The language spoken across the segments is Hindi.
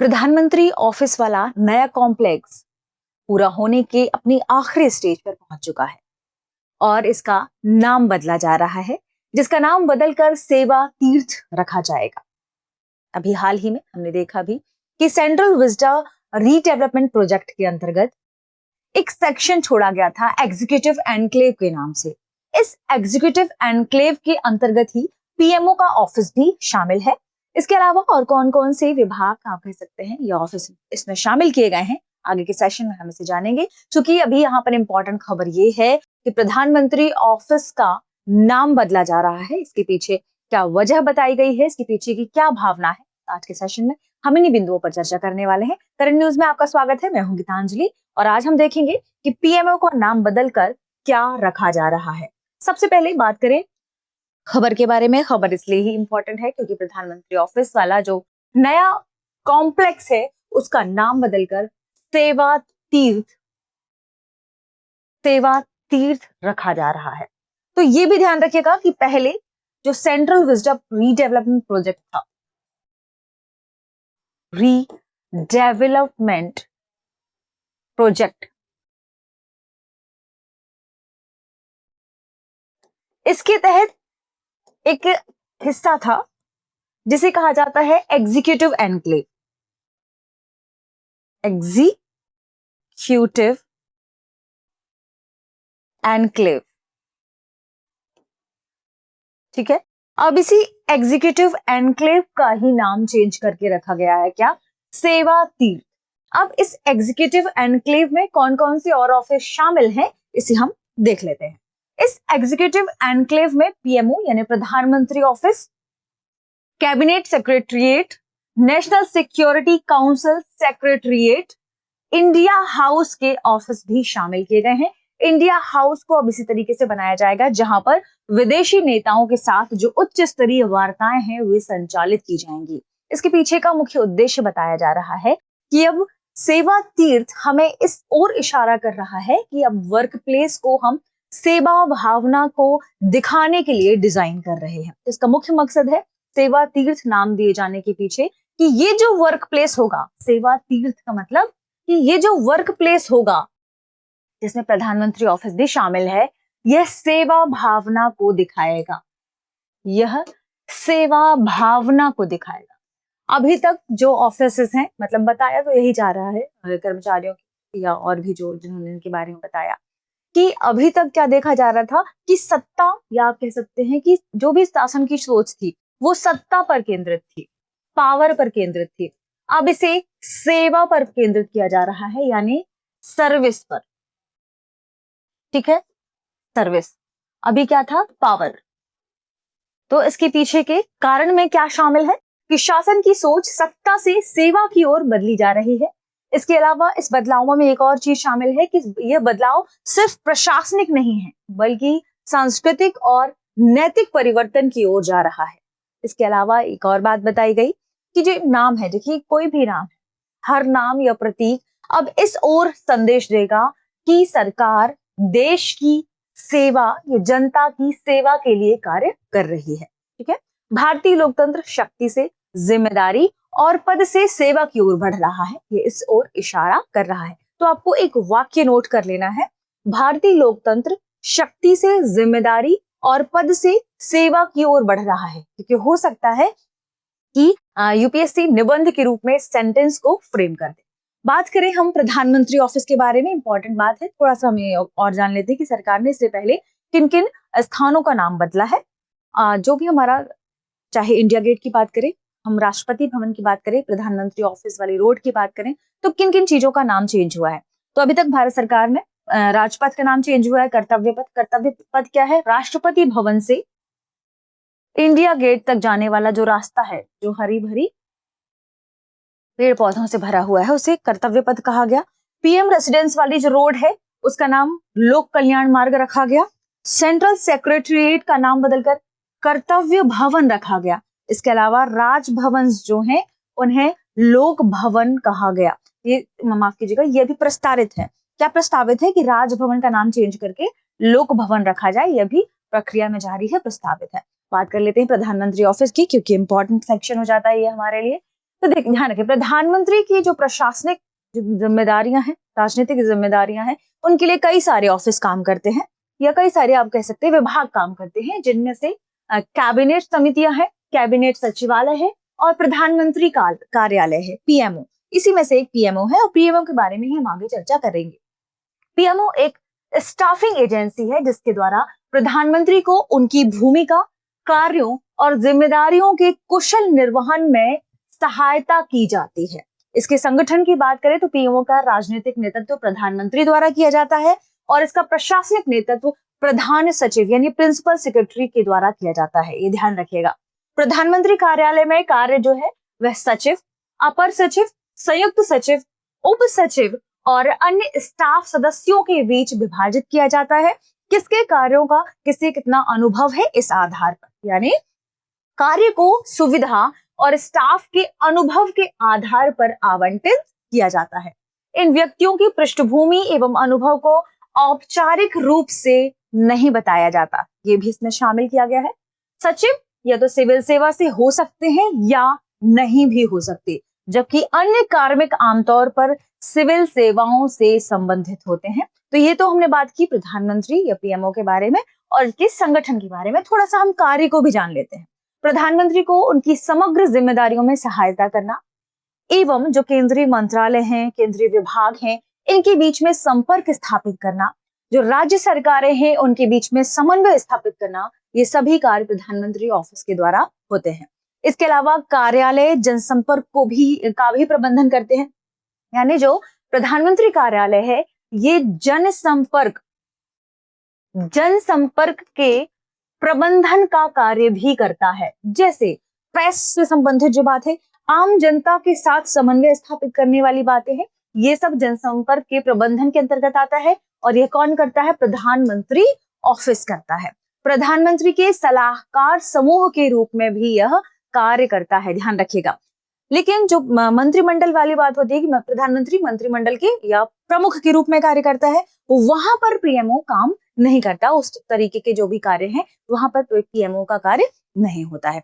प्रधानमंत्री ऑफिस वाला नया कॉम्प्लेक्स पूरा होने के अपनी आखिरी स्टेज पर पहुंच चुका है और इसका नाम बदला जा रहा है, जिसका नाम बदलकर सेवा तीर्थ रखा जाएगा। अभी हाल ही में हमने देखा भी कि सेंट्रल विस्टा रीडेवलपमेंट प्रोजेक्ट के अंतर्गत एक सेक्शन छोड़ा गया था एग्जीक्यूटिव एनक्लेव के नाम से। इस एग्जीक्यूटिव एनक्लेव के अंतर्गत ही पीएमओ का ऑफिस भी शामिल है। इसके अलावा और कौन कौन से विभाग आप कह सकते हैं ये ऑफिस इसमें शामिल किए गए हैं, आगे के सेशन में हम इसे जानेंगे। क्योंकि अभी यहाँ पर इंपॉर्टेंट खबर ये है कि प्रधानमंत्री ऑफिस का नाम बदला जा रहा है। इसके पीछे क्या वजह बताई गई है, इसके पीछे की क्या भावना है, आज के सेशन में हम इन्हीं बिंदुओं पर चर्चा करने वाले हैं। करंट न्यूज में आपका स्वागत है, मैं हूं गीतांजलि और आज हम देखेंगे कि पीएमओ को नाम बदलकर क्या रखा जा रहा है। सबसे पहले बात करें खबर के बारे में। खबर इसलिए ही इंपॉर्टेंट है क्योंकि प्रधानमंत्री ऑफिस वाला जो नया कॉम्प्लेक्स है उसका नाम बदलकर सेवा तीर्थ रखा जा रहा है। तो ये भी ध्यान रखिएगा कि पहले जो सेंट्रल विस्टा रीडेवलपमेंट प्रोजेक्ट था, रीडेवलपमेंट प्रोजेक्ट, इसके तहत एक हिस्सा था जिसे कहा जाता है एग्जीक्यूटिव एनक्लेव। एग्जीक्यूटिव एनक्लेव, ठीक है। अब इसी एग्जीक्यूटिव एनक्लेव का ही नाम चेंज करके रखा गया है, क्या? सेवा तीर्थ। अब इस एग्जीक्यूटिव एनक्लेव में कौन कौन सी और ऑफिस शामिल हैं इसे हम देख लेते हैं। इस एग्जीक्यूटिव एनक्लेव में पीएमओ यानी प्रधानमंत्री office, cabinet secretariat, national security council secretariat, India house के ऑफिस भी शामिल किए गए हैं। इंडिया हाउस को अब इसी तरीके से बनाया जाएगा जहां पर विदेशी नेताओं के साथ जो उच्च स्तरीय वार्ताएं हैं वे संचालित की जाएंगी। इसके पीछे का मुख्य उद्देश्य बताया जा रहा है कि अब सेवा तीर्थ हमें इस ओर इशारा कर रहा है कि अब वर्क प्लेस को हम सेवा भावना को दिखाने के लिए डिजाइन कर रहे हैं। इसका मुख्य मकसद है सेवा तीर्थ नाम दिए जाने के पीछे कि ये जो वर्क प्लेस होगा, सेवा तीर्थ का मतलब कि ये जो वर्क प्लेस होगा जिसमें प्रधानमंत्री ऑफिस भी शामिल है, यह सेवा भावना को दिखाएगा। यह सेवा भावना को दिखाएगा। अभी तक जो ऑफिसेस हैं, मतलब बताया तो यही जा रहा है कर्मचारियों या और भी जो जिन्होंने इनके बारे में बताया कि अभी तक क्या देखा जा रहा था कि सत्ता, या आप कह सकते हैं कि जो भी शासन की सोच थी वो सत्ता पर केंद्रित थी, पावर पर केंद्रित थी। अब इसे सेवा पर केंद्रित किया जा रहा है, यानी सर्विस पर, ठीक है, सर्विस। अभी क्या था? पावर। तो इसके पीछे के कारण में क्या शामिल है कि शासन की सोच सत्ता से सेवा की ओर बदली जा रही है। इसके अलावा इस बदलावों में एक और चीज शामिल है कि यह बदलाव सिर्फ प्रशासनिक नहीं है बल्कि सांस्कृतिक और नैतिक परिवर्तन की ओर जा रहा है। इसके अलावा एक और बात बताई गई कि जो नाम है, देखिए कोई भी नाम है, हर नाम या प्रतीक अब इस ओर संदेश देगा कि सरकार देश की सेवा या जनता की सेवा के लिए कार्य कर रही है, ठीक है। भारतीय लोकतंत्र शक्ति से जिम्मेदारी और पद से सेवा की ओर बढ़ रहा है, ये इस ओर इशारा कर रहा है। तो आपको एक वाक्य नोट कर लेना है, भारतीय लोकतंत्र शक्ति से जिम्मेदारी और पद से सेवा की ओर बढ़ रहा है, क्योंकि हो सकता है कि यूपीएससी निबंध के रूप में सेंटेंस को फ्रेम कर दे। बात करें हम प्रधानमंत्री ऑफिस के बारे में, इंपॉर्टेंट बात है, थोड़ा सा हमें और जान लेते हैं कि सरकार ने इससे पहले किन किन स्थानों का नाम बदला है। जो भी हमारा, चाहे इंडिया गेट की बात करें, हम राष्ट्रपति भवन की बात करें, प्रधानमंत्री ऑफिस वाली रोड की बात करें, तो किन किन चीजों का नाम चेंज हुआ है। तो अभी तक भारत सरकार में राजपथ का नाम चेंज हुआ है, कर्तव्य पथ क्या है? राष्ट्रपति भवन से इंडिया गेट तक जाने वाला जो रास्ता है, जो हरी भरी पेड़ पौधों से भरा हुआ है, उसे कर्तव्य पथ कहा गया। पीएम रेसिडेंस वाली जो रोड है उसका नाम लोक कल्याण मार्ग रखा गया। सेंट्रल सेक्रेटरिएट का नाम बदलकर कर्तव्य भवन रखा गया। इसके अलावा राजभवन जो हैं उन्हें लोक भवन कहा गया। ये माफ कीजिएगा, ये भी प्रस्तावित है। क्या प्रस्तावित है कि राजभवन का नाम चेंज करके लोक भवन रखा जाए, यह भी प्रक्रिया में जारी है, प्रस्तावित है। बात कर लेते हैं प्रधानमंत्री ऑफिस की, क्योंकि इंपॉर्टेंट सेक्शन हो जाता है ये हमारे लिए। तो ध्यान रखें, प्रधानमंत्री की जो प्रशासनिक जिम्मेदारियां हैं, राजनीतिक जिम्मेदारियां हैं, उनके लिए कई सारे ऑफिस काम करते हैं या कई सारे आप कह सकते हैं विभाग काम करते हैं, जिनमें से कैबिनेट समितियां हैं, कैबिनेट सचिवालय है और प्रधानमंत्री कार्यालय है, पीएमओ। इसी में से एक पीएमओ है और पीएमओ के बारे में ही हम आगे चर्चा करेंगे। पीएमओ एक स्टाफिंग एजेंसी है जिसके द्वारा प्रधानमंत्री को उनकी भूमिका, कार्यों और जिम्मेदारियों के कुशल निर्वहन में सहायता की जाती है। इसके संगठन की बात करें तो पीएमओ का राजनीतिक नेतृत्व प्रधानमंत्री द्वारा किया जाता है और इसका प्रशासनिक नेतृत्व प्रधान सचिव यानी प्रिंसिपल सेक्रेटरी के द्वारा किया जाता है। ये ध्यान रखिएगा। प्रधानमंत्री कार्यालय में कार्य जो है वह सचिव, अपर सचिव, संयुक्त सचिव, उप सचिव और अन्य स्टाफ सदस्यों के बीच विभाजित किया जाता है। किसके कार्यों का किससे कितना अनुभव है इस आधार पर, यानी कार्य को सुविधा और स्टाफ के अनुभव के आधार पर आवंटित किया जाता है। इन व्यक्तियों की पृष्ठभूमि एवं अनुभव को औपचारिक रूप से नहीं बताया जाता, ये भी इसमें शामिल किया गया है। सचिव या तो सिविल सेवा से हो सकते हैं या नहीं भी हो सकते, जबकि अन्य कार्मिक आमतौर पर सिविल सेवाओं से संबंधित होते हैं। तो ये तो हमने बात की प्रधानमंत्री या पीएमओ के बारे में और इसके संगठन के बारे में। थोड़ा सा हम कार्य को भी जान लेते हैं। प्रधानमंत्री को उनकी समग्र जिम्मेदारियों में सहायता करना एवं जो केंद्रीय मंत्रालय हैं, केंद्रीय विभाग हैं, इनके बीच में संपर्क स्थापित करना, जो राज्य सरकारें हैं उनके बीच में समन्वय स्थापित करना, ये सभी कार्य प्रधानमंत्री ऑफिस के द्वारा होते हैं। इसके अलावा कार्यालय जनसंपर्क का भी प्रबंधन करते हैं, यानी जो प्रधानमंत्री कार्यालय है ये जनसंपर्क के प्रबंधन का कार्य भी करता है। जैसे प्रेस से संबंधित जो बात है, आम जनता के साथ समन्वय स्थापित करने वाली बातें हैं, ये सब जनसंपर्क के प्रबंधन के अंतर्गत आता है और ये कौन करता है? प्रधानमंत्री ऑफिस करता है। प्रधानमंत्री के सलाहकार समूह के रूप में भी यह कार्य करता है, ध्यान रखिएगा। लेकिन जो मंत्रिमंडल वाली बात होती है कि प्रधानमंत्री मंत्रिमंडल के या प्रमुख के रूप में कार्य करता है, वहां पर पीएमओ काम नहीं करता। उस तरीके के जो भी कार्य हैं वहां पर पीएमओ का कार्य नहीं होता है।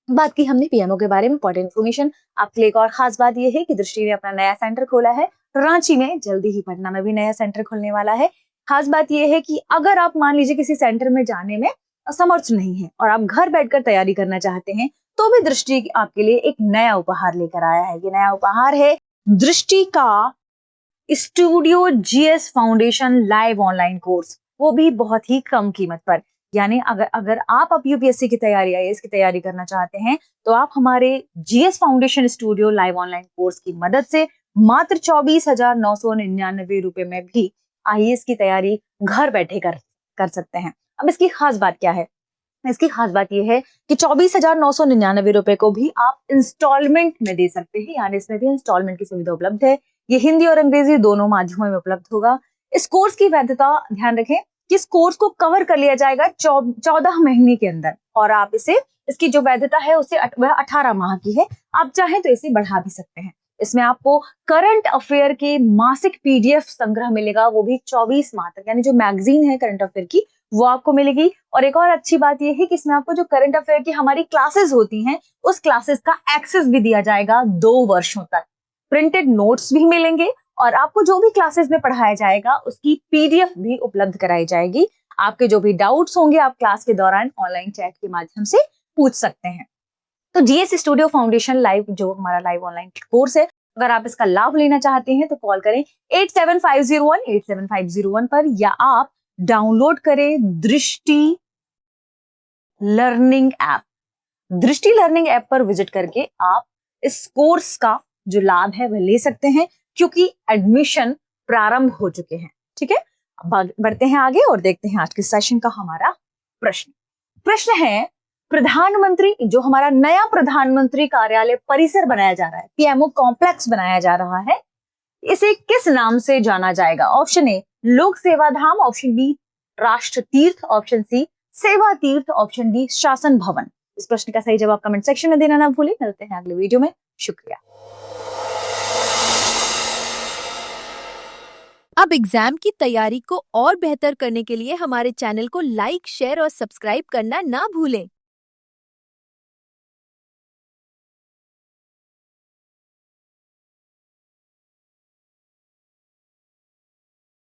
बात की हमने पीएमओ के बारे में। इंपॉर्टेंट इन्फॉर्मेशन आपके लिए एक और खास बात यह है कि दृष्टि ने अपना नया सेंटर खोला है रांची में, जल्दी ही पटना में भी नया सेंटर खुलने वाला है। खास बात यह है कि अगर आप मान लीजिए किसी सेंटर में जाने में असमर्थ नहीं है और आप घर बैठकर तैयारी करना चाहते हैं, तो भी दृष्टि आपके लिए एक नया उपहार लेकर आया है। ये नया उपहार है दृष्टि का studio GS foundation live online course, वो भी बहुत ही कम कीमत पर। यानी अगर आप यूपीएससी की तैयारी, आईएएस की तैयारी करना चाहते हैं तो आप हमारे GS foundation studio live online course की मदद से मात्र 24,999 रुपए में भी आईएएस की तैयारी घर बैठे कर सकते हैं। अब इसकी खास बात क्या है? इसकी खास बात यह है कि 24,999 रुपए को भी आप इंस्टॉलमेंट में दे सकते हैं, यानी इसमें भी इंस्टॉलमेंट की सुविधा उपलब्ध है। ये हिंदी और अंग्रेजी दोनों माध्यमों में उपलब्ध होगा। इस कोर्स की वैधता, ध्यान रखें कि इस कोर्स को कवर कर लिया जाएगा 14 महीने के अंदर और आप इसकी जो वैधता है उसे वह 18 माह की है। आप चाहें तो इसे बढ़ा भी सकते हैं। इसमें आपको करंट अफेयर के मासिक पीडीएफ संग्रह मिलेगा, वो भी 24 माह तक, यानी जो मैगजीन है करंट अफेयर की वो आपको मिलेगी। और एक और अच्छी बात यह है कि इसमें आपको जो करंट अफेयर की हमारी क्लासेस होती हैं उस क्लासेस का एक्सेस भी दिया जाएगा 2 वर्षों तक। प्रिंटेड नोट्स भी मिलेंगे और आपको जो भी क्लासेस में पढ़ाया जाएगा उसकी पीडीएफ भी उपलब्ध कराई जाएगी। आपके जो भी डाउट्स होंगे आप क्लास के दौरान ऑनलाइन चैट के माध्यम से पूछ सकते हैं। तो जीएस स्टूडियो फाउंडेशन लाइव जो हमारा लाइव ऑनलाइन कोर्स है, अगर आप इसका लाभ लेना चाहते हैं तो कॉल करें 8750187501 पर या आप डाउनलोड करें दृष्टि लर्निंग ऐप। दृष्टि लर्निंग ऐप पर विजिट करके आप इस कोर्स का जो लाभ है वह ले सकते हैं, क्योंकि एडमिशन प्रारंभ हो चुके हैं। ठीक है, अब बढ़ते हैं आगे और देखते हैं आज के सेशन का हमारा प्रश्न है, प्रधानमंत्री जो हमारा नया प्रधानमंत्री कार्यालय परिसर बनाया जा रहा है, पीएमओ कॉम्प्लेक्स बनाया जा रहा है, इसे किस नाम से जाना जाएगा? ऑप्शन ए लोक सेवा धाम, ऑप्शन बी राष्ट्र तीर्थ, ऑप्शन सी सेवा तीर्थ, ऑप्शन डी शासन भवन। इस प्रश्न का सही जवाब कमेंट सेक्शन में देना ना भूलें। मिलते हैं अगले वीडियो में, शुक्रिया। अब एग्जाम की तैयारी को और बेहतर करने के लिए हमारे चैनल को लाइक, शेयर और सब्सक्राइब करना ना भूलें।